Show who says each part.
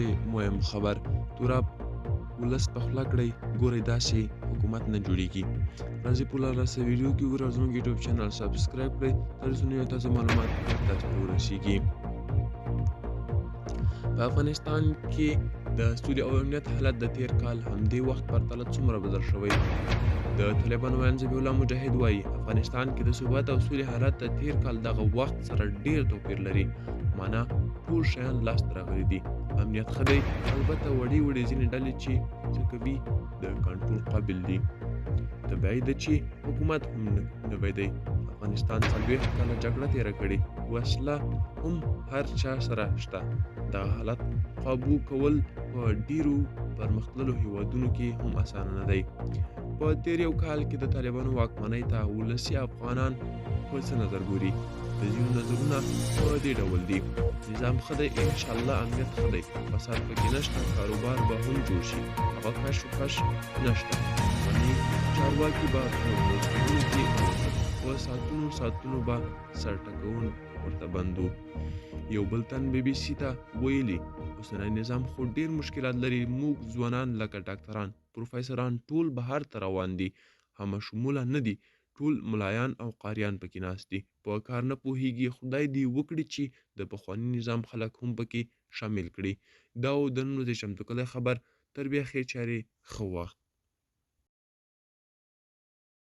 Speaker 1: ورځې مهم خبر توراب ولس په خوله کړئ ګورئ داسې حکومت نه جوړیږي. راځئ په لاسه ویډیو کې ګورئ او زموږ یوټیوب چینل سبسکرایب کړئ تر څو نوي تازه معلومات تاسو ته ورسیږي. په افغانستان کې د سولې او امنیت حالت د تیر کال همدې وخت پرتله څومره بدل شوی؟ د طالبانو ویاند ذبیح الله مجاهد وایي افغانستان کې د ثبات او سولې حالت د تیر کال دغه وخت سره ډیر توپیر لري. معنا ټول شیان لاسته راغلي دي. امنیت ښه دی، البته وړې وړې ځینې ډلې چې څه کوي د کنټرول قابل دي. طبیعي ده چې حکومت هم نوی دی. افغانستان 40 کاله جګړه تیره کړې، وسله هم هر چا سره شته. دغه حالت قابو کول په ډیرو پرمختللو هیوادونو کې هم اسانه نه دی. په تیر یو کال کې د طالبانو واکمنۍ ته ولسي افغانان په څه نظر ګوري؟ د ځینو نظرونه په دې ډول دي: نظام ښه دی، انشاءالله امنیت ښه دی، فساد پکې نشته، کاروبار به هم جوړ شي، هغه کش و کش نشته، فني چارواکي به په مزدورونو کې په ساعتونو به سرټکون ورته بند و. یو بل تن BBC ته ویلي اوسنی نظام خو ډیر مشکلات لري، موږ ځوانان لکه ډاکټران پروفیسوران ټول بهر ته روان دي، همه شموله نه دي، ټول ملایان او قاریان پکې ناست دي، په کار نه پوهیږي. خدای دې وکړي چې د پخواني نظام خلک هم پکې شامل کړي. دا و د نن ورځې چمتو کلی خبر. تر بیا ښې چارې ښه وخت.